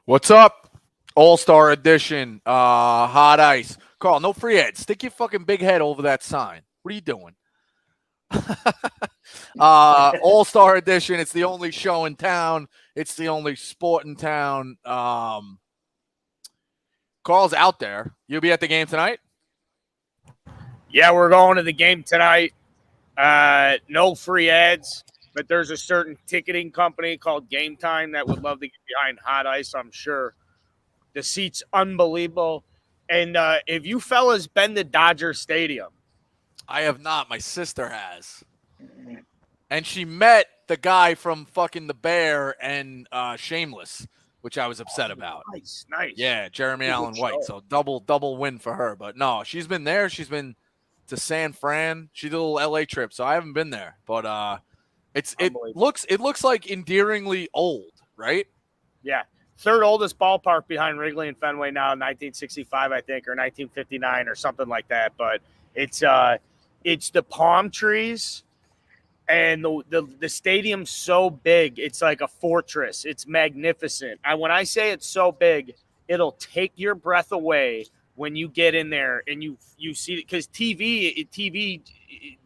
What's up? All-Star Edition, hot ice. Carl, no free ads. Stick your fucking big head over that sign. What are you doing? All-Star Edition. It's the only show in town. It's the only sport in town. Carl's out there. You'll be at the game tonight? Yeah, we're going to the game tonight. No free ads, but there's a certain ticketing company called Game Time that would love to get behind hot ice, I'm sure. The seat's unbelievable. And if you fellas been to Dodger Stadium, I have not. My sister has. And she met the guy from fucking The Bear and Shameless, which I was upset about. Nice. Yeah, Jeremy Allen White. So double win for her. But no, she's been there. She's been to San Fran. She did a little LA trip, so I haven't been there. But it looks like endearingly old, right? Yeah. Third oldest ballpark behind Wrigley and Fenway now, 1965, I think, or 1959 or something like that. But it's the palm trees, and the stadium's so big, it's like a fortress. It's magnificent. When I say it's so big, it'll take your breath away when you get in there and you see it, because TV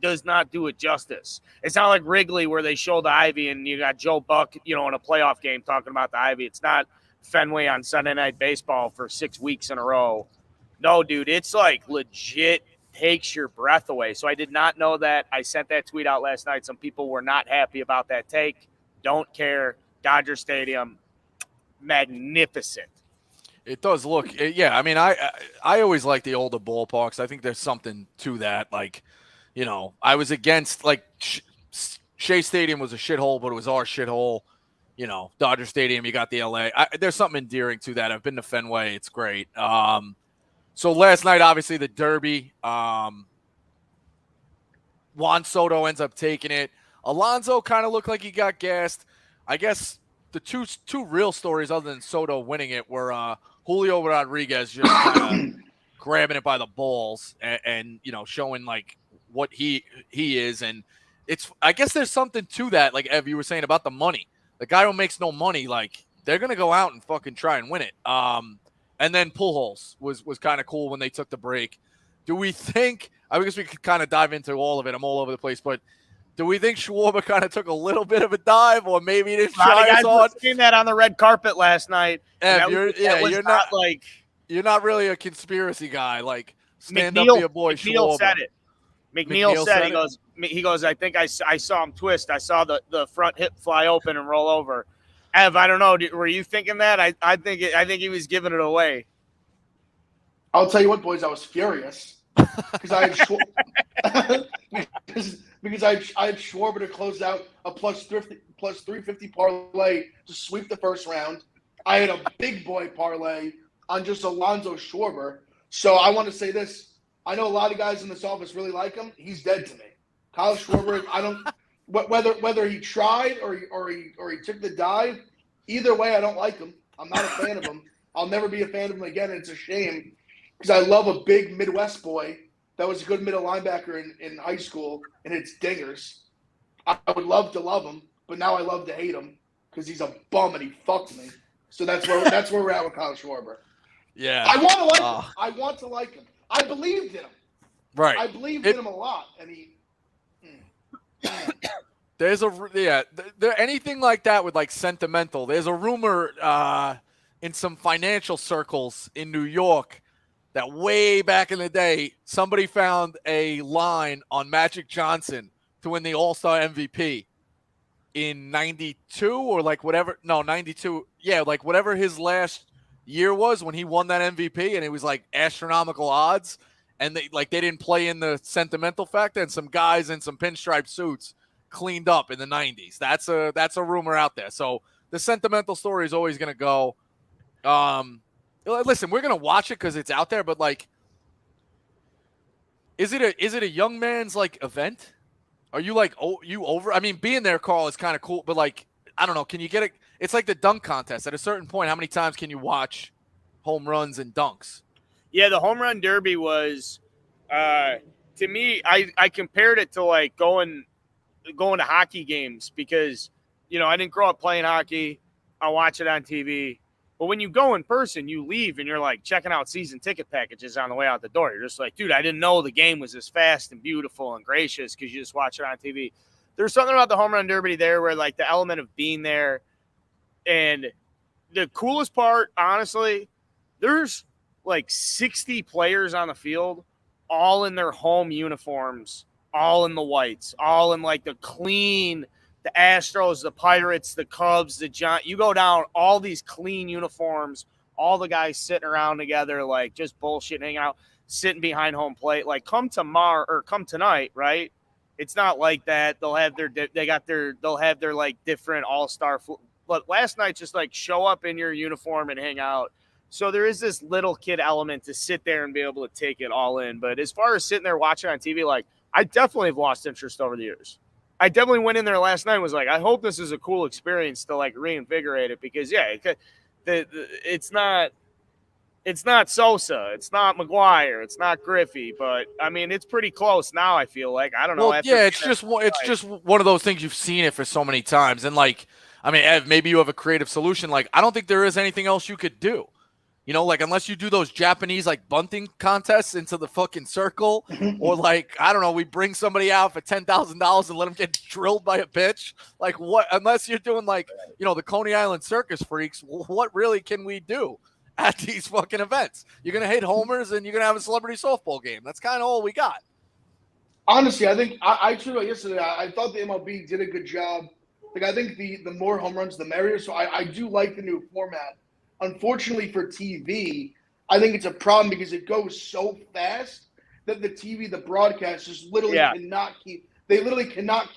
does not do it justice. It's not like Wrigley where they show the Ivy and you got Joe Buck, in a playoff game talking about the Ivy. It's not Fenway on Sunday Night Baseball for 6 weeks in a row. No, dude, it's like legit takes your breath away. So I did not know that. I sent that tweet out last night. Some people were not happy about that take. Don't care. Dodger Stadium, magnificent. It does look, yeah. I mean, I always like the older ballparks. I think there's something to that. Like, I was against, like, Shea Stadium was a shithole, but it was our shithole. Dodger Stadium, you got the LA. There's something endearing to that. I've been to Fenway. It's great. So last night, obviously, the Derby. Juan Soto ends up taking it. Alonzo kind of looked like he got gassed. I guess the two real stories other than Soto winning it were Julio Rodriguez just kind of grabbing it by the balls and showing like what he is. And I guess there's something to that, like Ev, you were saying about the money. The guy who makes no money, like, they're gonna go out and fucking try and win it. And then Pujols was kind of cool when they took the break. Do we think? I guess we could kind of dive into all of it. I'm all over the place, but do we think Schwarber kind of took a little bit of a dive, or maybe he didn't try as hard? Seeing that on the red carpet last night. You're not really a conspiracy guy. Like, stand up to your boy Schwarber. McNeil said it. McNeil said he goes. I think I saw him twist. I saw the front hip fly open and roll over. Ev, I don't know. Were you thinking that? I think he was giving it away. I'll tell you what, boys. I was furious because I had because I had Schwarber to close out a plus 350 parlay to sweep the first round. I had a big boy parlay on just Alonzo Schwarber. So I want to say this. I know a lot of guys in this office really like him. He's dead to me. Kyle Schwarber, I don't whether he tried or he took the dive. Either way, I don't like him. I'm not a fan of him. I'll never be a fan of him again. And it's a shame because I love a big Midwest boy that was a good middle linebacker in high school, and it's Dingers. I would love to love him, but now I love to hate him because he's a bum and he fucked me. So that's where we're at with Kyle Schwarber. Yeah, I want to like him. I want to like him. I believed in him. Right. I believed in him a lot, and he. There's anything like that with like sentimental. There's a rumor in some financial circles in New York that way back in the day, somebody found a line on Magic Johnson to win the All-Star MVP in 92 or like whatever. No, 92. Yeah, like whatever his last year was when he won that MVP, and it was like astronomical odds. And they didn't play in the sentimental factor, and some guys in some pinstripe suits cleaned up in the 90s. That's a rumor out there. So the sentimental story is always going to go. Listen, we're going to watch it because it's out there, but like, is it a young man's like event? Are you like, you over? I mean, being there, Carl, is kind of cool, but like, I don't know. Can you get it? It's like the dunk contest. At a certain point, how many times can you watch home runs and dunks? Yeah, the home run derby was, to me, I compared it to like going to hockey games because, I didn't grow up playing hockey. I watch it on TV. But when you go in person, you leave and you're like checking out season ticket packages on the way out the door. You're just like, dude, I didn't know the game was this fast and beautiful and gracious because you just watch it on TV. There's something about the home run derby there where like the element of being there, and the coolest part, honestly, there's like 60 players on the field, all in their home uniforms, all in the whites, all in like the clean, the Astros, the Pirates, the Cubs, the Giants. You go down, all these clean uniforms, all the guys sitting around together, like just bullshitting, hanging out, sitting behind home plate. Like come tonight, right? It's not like that. They'll have their like different all-star. But last night, just like show up in your uniform and hang out. So there is this little kid element to sit there and be able to take it all in. But as far as sitting there watching on TV, like I definitely have lost interest over the years. I definitely went in there last night and was like, I hope this is a cool experience to like reinvigorate it because it's not Sosa, it's not McGuire, it's not Griffey, but I mean it's pretty close now. I feel like I don't know. Well, yeah, it's just one of those things you've seen it for so many times, and like I mean, Ev, maybe you have a creative solution. Like I don't think there is anything else you could do. You know, like unless you do those Japanese like bunting contests into the fucking circle, or like I don't know, we bring somebody out for $10,000 and let them get drilled by a pitch. Like what? Unless you're doing like the Coney Island Circus Freaks, what really can we do at these fucking events? You're gonna hit homers and you're gonna have a celebrity softball game. That's kind of all we got. Honestly, I think I tweeted out yesterday. I thought the MLB did a good job. Like I think the more home runs, the merrier. So I do like the new format. Unfortunately for TV, I think it's a problem because it goes so fast that the broadcast just literally cannot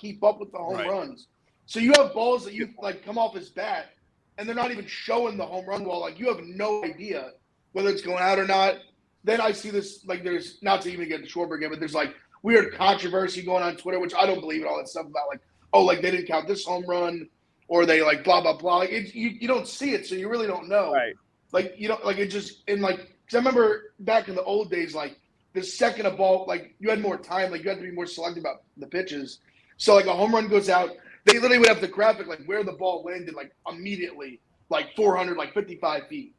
keep up with the home runs. So you have balls that you like come off his bat and they're not even showing the home run wall. Like you have no idea whether it's going out or not. Then I see this, like there's, not to even get the Schwarber game, but there's like weird controversy going on Twitter, which I don't believe in all that stuff about like, oh, like they didn't count this home run. Or they like blah, blah, blah. Like you don't see it, so you really don't know. Right. Like, you know, like it just – and like – because I remember back in the old days, like the second a ball – like you had more time. Like you had to be more selective about the pitches. So like a home run goes out. They literally would have the graphic like where the ball landed like immediately, like 400, like 55 feet.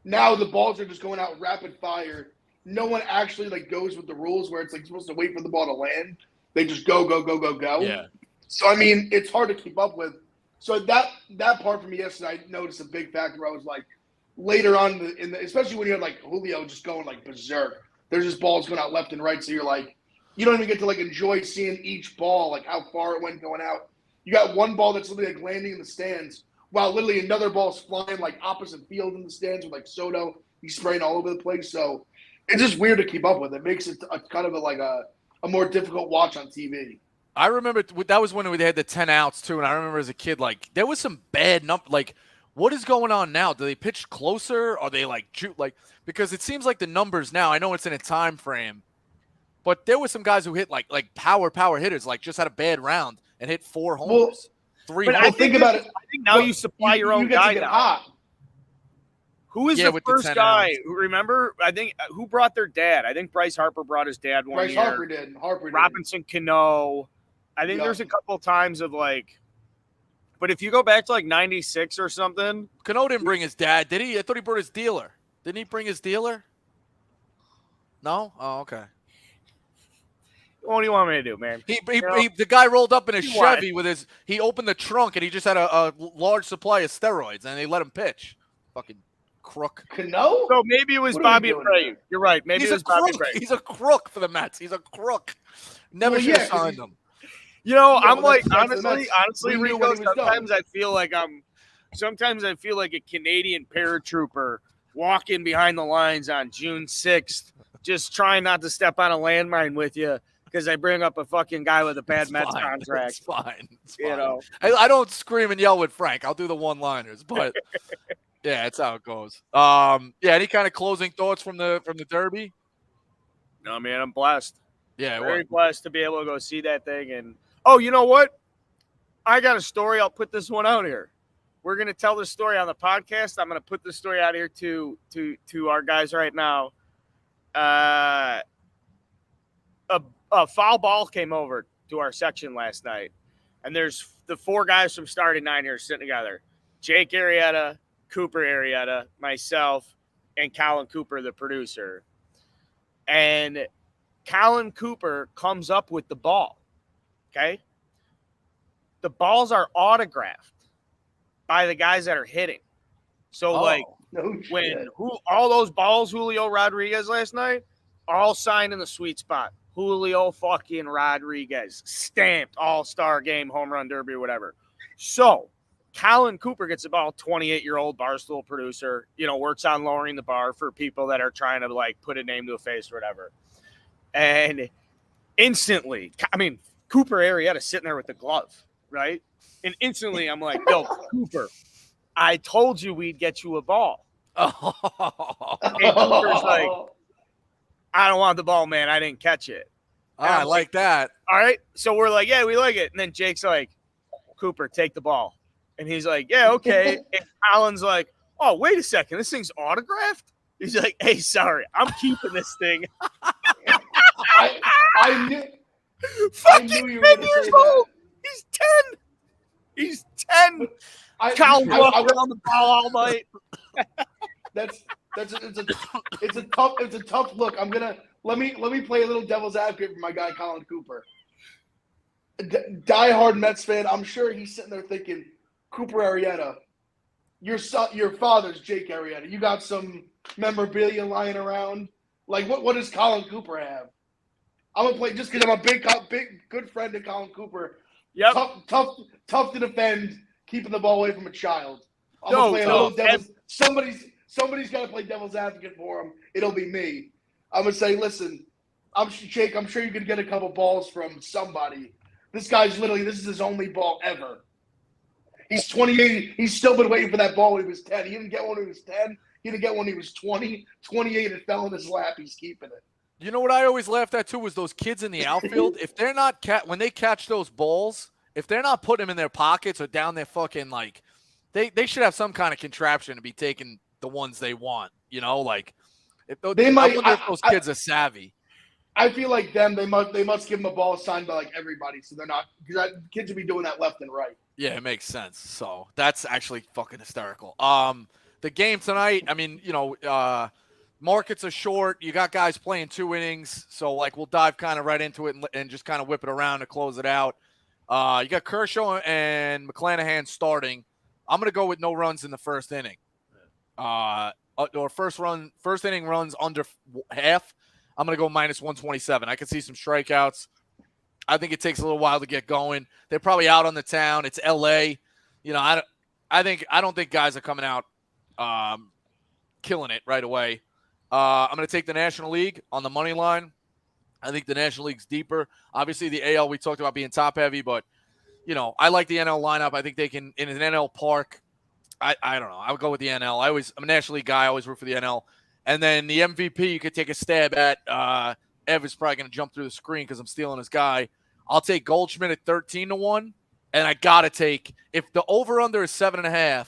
Now the balls are just going out rapid fire. No one actually like goes with the rules where it's like supposed to wait for the ball to land. They just go. Yeah. So, I mean, it's hard to keep up with. So that part for me yesterday, I noticed a big factor. I was like, later on especially when you had like Julio just going like berserk. There's just balls going out left and right, so you're like, you don't even get to like enjoy seeing each ball, like how far it went going out. You got one ball that's literally like landing in the stands, while literally another ball's flying like opposite field in the stands with like Soto. He's spraying all over the place. So it's just weird to keep up with. It makes it a kind of a more difficult watch on TV. I remember that was when they had the 10 outs too, and I remember as a kid, like there was some bad like what is going on now? Do they pitch closer? Are they like because it seems like the numbers now? I know it's in a time frame, but there were some guys who hit like power hitters, like just had a bad round and hit 4 homers, 3. But I think about it. I think now you supply your own guy now. Hot. Who is the first guy? Remember, I think who brought their dad? I think Bryce Harper brought his dad one year. Harper did. Robinson Cano. I think there's a couple of times of like, but if you go back to like 96 or something. Cano didn't bring his dad, did he? I thought he brought his dealer. Didn't he bring his dealer? No? Oh, okay. What do you want me to do, man? The guy rolled up in a Chevy with he opened the trunk and he just had a large supply of steroids and they let him pitch. Fucking crook. Cano? So maybe it was Bobby Ray. You're right. Maybe it was Bobby Ray. He's a crook for the Mets. He's a crook. Never should have signed him. You know, I'm like, honestly, Rico, sometimes I feel like a Canadian paratrooper walking behind the lines on June 6th, just trying not to step on a landmine with you because I bring up a fucking guy with a bad Mets contract. It's fine. You know, I don't scream and yell with Frank. I'll do the one-liners, but yeah, that's how it goes. Yeah, any kind of closing thoughts from the Derby? No, man, I'm blessed. Yeah, very blessed to be able to go see that thing. And oh, you know what? I got a story. I'll put this one out here. We're gonna tell this story on the podcast. I'm gonna put this story out here to our guys right now. A foul ball came over to our section last night, and there's the 4 guys from Starting 9 here sitting together: Jake Arrieta, Cooper Arrieta, myself, and Colin Cooper, the producer. And Colin Cooper comes up with the ball. Okay? The balls are autographed by the guys that are hitting. So, no when all those balls, Julio Rodriguez last night, all signed in the sweet spot. Julio fucking Rodriguez, stamped all-star game, home run derby, or whatever. So, Colin Cooper gets the ball, 28-year-old Barstool producer, works on lowering the bar for people that are trying to, put a name to a face or whatever. And instantly, Cooper Arrieta sitting there with the glove, right? And instantly, I'm like, yo, Cooper, I told you we'd get you a ball. And Cooper's like, I don't want the ball, man. I didn't catch it. I like that. All right. So we're like, yeah, we like it. And then Jake's like, Cooper, take the ball. And he's like, yeah, okay. And Colin's like, oh, wait a second. This thing's autographed? He's like, hey, sorry. I'm keeping this thing. I knew you were 10 going to years say old. that. He's 10. Colin walked around the ball all night. It's a tough look. Let me play a little devil's advocate for my guy Colin Cooper. Diehard Mets fan. I'm sure he's sitting there thinking, Cooper Arrieta, your father's Jake Arrieta. You got some memorabilia lying around. What does Colin Cooper have? I'm gonna play just because I'm a big good friend of Colin Cooper. Yep. Tough to defend, keeping the ball away from a child. I'm gonna play a little devil's. Somebody's got to play devil's advocate for him. It'll be me. I'm gonna say, listen, Jake. I'm sure you can get a couple balls from somebody. This guy's this is his only ball ever. He's 28. He's still been waiting for that ball when he was 10. He didn't get one when he was 10. He didn't get one when he was 20. 28, it fell in his lap. He's keeping it. You know what I always laughed at too was those kids in the outfield. If they're not when they catch those balls, if they're not putting them in their pockets or down their fucking they should have some kind of contraption to be taking the ones they want. If those kids are savvy. I feel like they must give them a ball signed by everybody, so they're not, because kids will be doing that left and right. Yeah, it makes sense. So that's actually fucking hysterical. The game tonight, markets are short. You got guys playing 2 innings, so we'll dive kind of right into it and just kind of whip it around to close it out. You got Kershaw and McClanahan starting. I'm gonna go with no runs in the first inning. Or first inning runs under half. I'm going to go minus 127. I can see some strikeouts. I think it takes a little while to get going. They're probably out on the town. It's LA. I don't think guys are coming out killing it right away. I'm going to take the National League on the money line. I think the National League's deeper. Obviously, the AL, we talked about being top heavy, but I like the NL lineup. I think they can, in an NL park, I don't know. I would go with the NL. I'm a National League guy. I always root for the NL. And then the MVP, you could take a stab at. Ev is probably going to jump through the screen because I'm stealing his guy. I'll take Goldschmidt at 13-1. And I got to take, if the over-under is 7.5,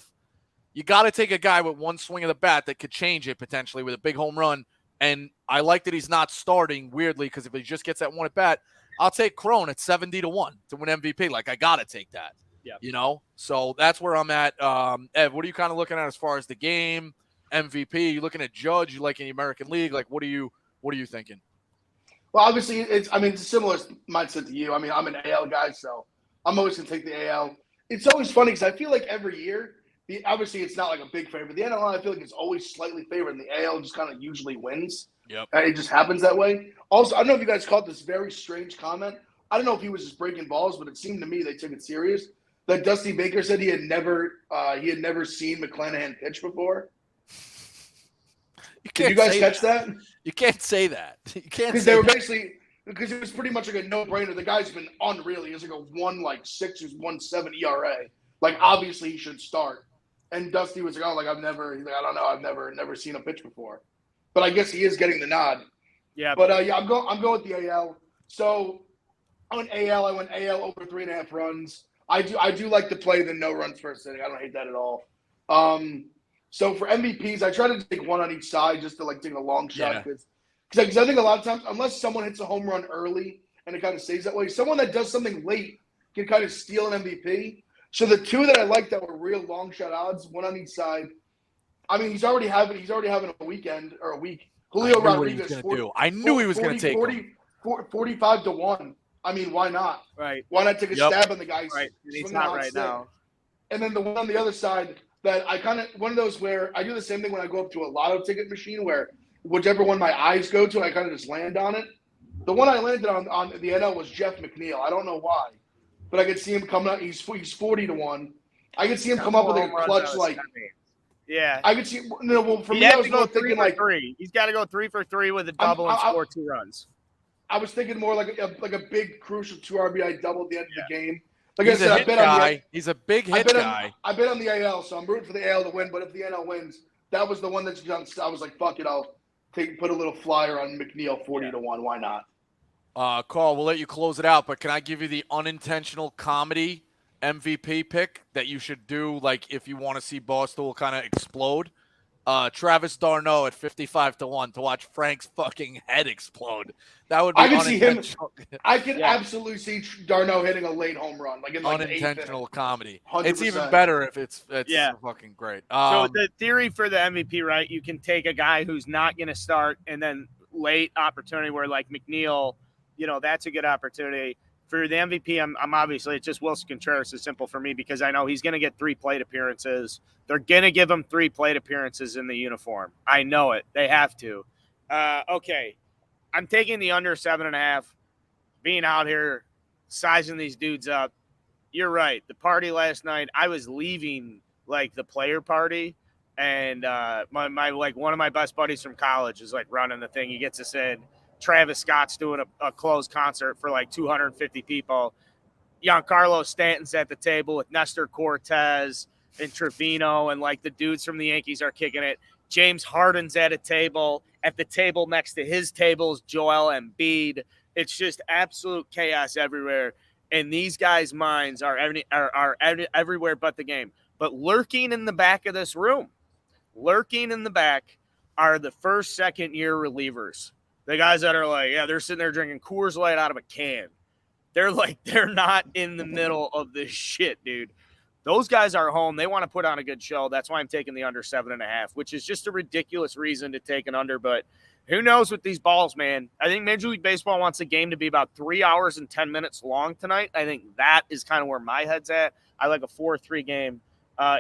you got to take a guy with one swing of the bat that could change it potentially with a big home run. And I like that he's not starting weirdly, because if he just gets that one at bat, I'll take Crone at 70-1 to win MVP. I got to take that. Yeah. So that's where I'm at. Ev, what are you kind of looking at as far as the game, MVP? You looking at Judge? You liking the American League? What are you thinking? Well, obviously, it's a similar mindset to you. I'm an AL guy, so I'm always going to take the AL. It's always funny because I feel like every year, obviously it's not a big favorite. The NL, I feel like it's always slightly favored, and the AL just kind of usually wins. Yep. It just happens that way. Also, I don't know if you guys caught this very strange comment. I don't know if he was just breaking balls, but it seemed to me they took it serious. That Dusty Baker said he had never seen McClanahan pitch before. Did you guys catch that? You can't say that. You can't, because they were basically, because it was pretty much a no-brainer. The guy's been unreal. He has a 1.6 or 1.7 ERA. Obviously he should start. And Dusty was like, I don't know, I've never seen a pitch before. But I guess he is getting the nod. Yeah. But I'm going with the AL. So on AL, I went AL over 3.5 runs. I do like to play the no runs first inning. I don't hate that at all. So for MVPs, I try to take one on each side just to take a long shot. Because I think a lot of times, unless someone hits a home run early and it kind of stays that way, someone that does something late can kind of steal an MVP. So the two that I like that were real long shot odds, one on each side, I mean, he's already having a weekend or a week. I Julio knew what he was Rodriguez, going to do. I knew he was going to take him. 45 to 1. I mean, why not? Right. Why not take a stab on the guy? Right. And he's swinging not a hot right stick? now. And then the one on the other side that I kind of one of those where I do the same thing when I go up to a lotto ticket machine where whichever one my eyes go to, I kind of just land on it. The one I landed on the NL was Jeff McNeil. I don't know why, but I could see him coming up. He's 40 to 1. I could see him come up with a clutch like. Yeah, I could see. No, well, for he me, has I was to go more 3 thinking for like 3. He's got to go 3 for 3 with a double and score 2 runs. I was thinking more like a big crucial 2 RBI double at the end of the game. Like He's I said, a I hit bet guy. He's a big hit guy. I bet on the AL, so I'm rooting for the AL to win. But if the NL wins, that was the one that's done. I was like, fuck it, I'll put a little flyer on McNeil 40 to 1. Why not? Carl, we'll let you close it out, but can I give you the unintentional comedy MVP pick that you should do, like if you want to see Barstool kind of explode? Travis d'Arnaud at 55 to 1 to watch Frank's fucking head explode. That would be I can see him. I can Yeah. absolutely see d'Arnaud hitting a late home run, like in like unintentional comedy. 100%. It's even better if it's fucking great. So the theory for the MVP, right? You can take a guy who's not going to start, and then late opportunity where like McNeil, that's a good opportunity. For the MVP, I'm obviously, it's just Wilson Contreras is simple for me because I know he's going to get 3 plate appearances. They're going to give him 3 plate appearances in the uniform. I know it. They have to. Okay. I'm taking the under 7.5, being out here, sizing these dudes up. You're right. The party last night, I was leaving like the player party, and my like one of my best buddies from college is like running the thing. He gets us in. Travis Scott's doing a closed concert for like 250 people. Giancarlo Stanton's at the table with Nestor Cortez and Trevino, and like the dudes from the Yankees are kicking it. James Harden's at a table. At the table next to his table is Joel Embiid. It's just absolute chaos everywhere. And these guys' minds are everywhere but the game. But lurking in the back of this room, are the first, second-year relievers. The guys that are like, they're sitting there drinking Coors Light out of a can. They're not in the middle of this shit, dude. Those guys are home. They want to put on a good show. That's why I'm taking the under 7.5, which is just a ridiculous reason to take an under. But who knows with these balls, man? I think Major League Baseball wants the game to be about 3 hours and 10 minutes long tonight. I think that is kind of where my head's at. I like a 4-3 game.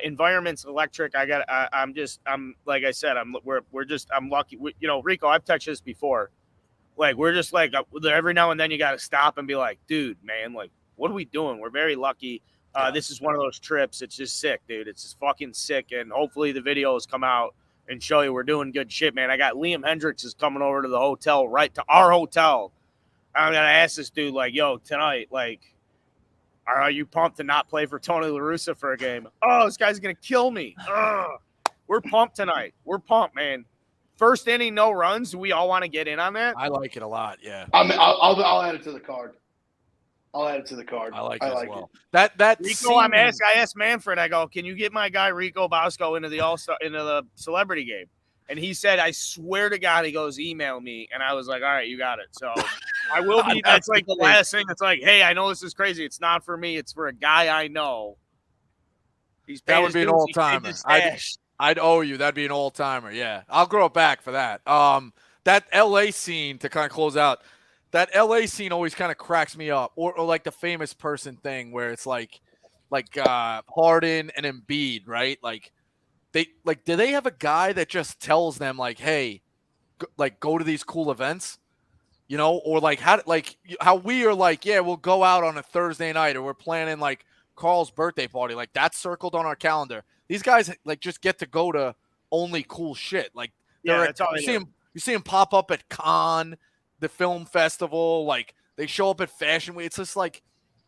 Environment's electric. I'm like I said, I'm lucky. Rico, I've texted this before. Like, we're just like, every now and then you got to stop and be like, dude, man, like, what are we doing? We're very lucky. This is one of those trips. It's just sick, dude. It's just fucking sick. And hopefully the videos come out and show you we're doing good shit, man. I got Liam Hendricks is coming over to the hotel, right to our hotel. I'm going to ask this dude, like, yo, tonight, like, are you pumped to not play for Tony La Russa for a game? Oh, this guy's going to kill me. We're pumped tonight. We're pumped, man. First inning, no runs. Do we all want to get in on that? I like it a lot, yeah. I'll add it to the card. I like it as well. That Rico, I asked Manfred, I go, can you get my guy Rico Bosco into the celebrity game? And he said, I swear to God, he goes, email me. And I was like, all right, you got it. So I will be. That's like the last thing. It's like, hey, I know this is crazy. It's not for me. It's for a guy I know. That would be an all-timer. I'd owe you. That'd be an all-timer. Yeah. I'll grow it back for that. That LA scene to kind of close out, that LA scene always kind of cracks me up. Or like the famous person thing where it's like Harden and Embiid, right? Do they have a guy that just tells them like, hey, go to these cool events, or like how we are like, yeah, we'll go out on a Thursday night, or we're planning like Carl's birthday party, like that's circled on our calendar. These guys like just get to go to only cool shit. Like that's all you see them pop up at Cannes, the film festival, like they show up at Fashion Week. It's just like,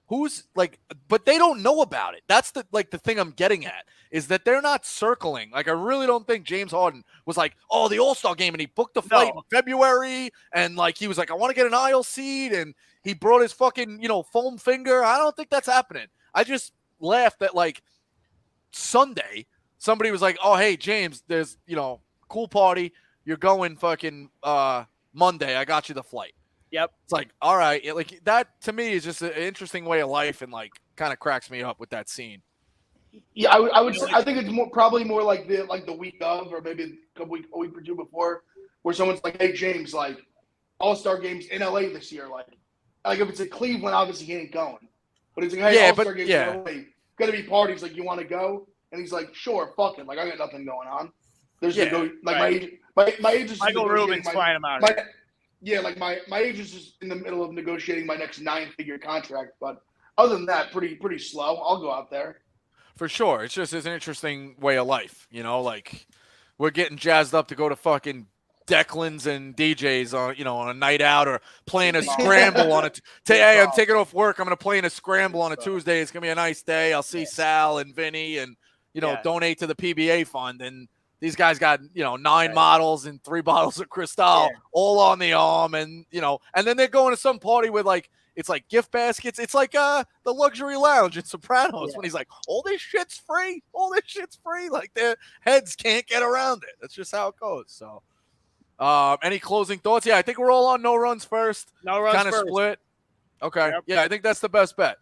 who's like, but they don't know about it. That's the thing I'm getting at is that they're not circling. Like, I really don't think James Harden was like, oh, the All-Star game, and he booked the flight in February, and like he was like, I want to get an aisle seat, and he brought his fucking foam finger. I don't think that's happening. I just laughed at like Sunday, somebody was like, oh, hey, James, there's cool party. You're going fucking Monday. I got you the flight. Yep. It's like, all right. Like that to me is just an interesting way of life and like kind of cracks me up with that scene. Yeah, I would You say know, I think it's probably more like the week of, or maybe a week or two before, where someone's like, "Hey James, like All-Star games in LA this year, like if it's in Cleveland, obviously he ain't going, but it's like, hey, Yeah, All-Star but games yeah, in LA, gonna be parties, like you want to go?" And he's like, "Sure, fuck it, like I got nothing going on." There's yeah, like right. my agent is Michael negotiating Rubin's flying him out my here. yeah, like my agent's just in the middle of negotiating my next 9-figure contract, but other than that, pretty slow. I'll go out there. for sure. It's an interesting way of life, you know. Like we're getting jazzed up to go to fucking Declan's and DJs on a night out or playing a scramble on it. Hey, I'm taking off work. I'm gonna play in a scramble on a Tuesday. It's gonna be a nice day. I'll see Sal and Vinny and donate to the PBA fund. And these guys got 9 models and 3 bottles of Cristal all on the arm, and and then they're going to some party with it's like gift baskets. It's like the luxury lounge in Sopranos when he's like, all this shit's free. All this shit's free. Like their heads can't get around it. That's just how it goes. So any closing thoughts? Yeah, I think we're all on no runs first. No runs kind of first. split. Okay. Yep. Yeah, I think that's the best bet.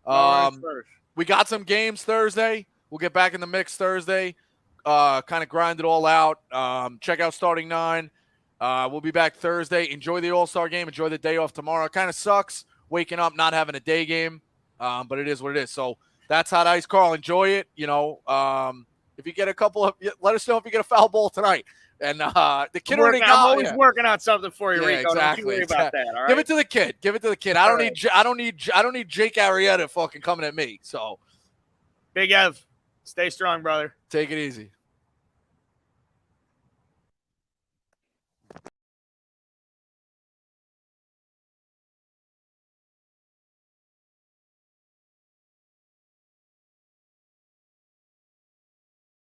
No runs first. We got some games Thursday. We'll get back in the mix Thursday. Kind of grind it all out. Check out Starting 9. We'll be back Thursday. Enjoy the All-Star game. Enjoy the day off tomorrow. It kind of sucks waking up not having a day game, but it is what it is. So that's Hot Ice. Carl, enjoy it. If you get a couple of – let us know if you get a foul ball tonight. And the kid already got. I'm always working on something for you, Yeah, Rico. exactly. Don't you worry about that. All right? Give it to the kid. Give it to the kid. I don't need Jake Arrieta fucking coming at me. So Big Ev, stay strong, brother. take it easy.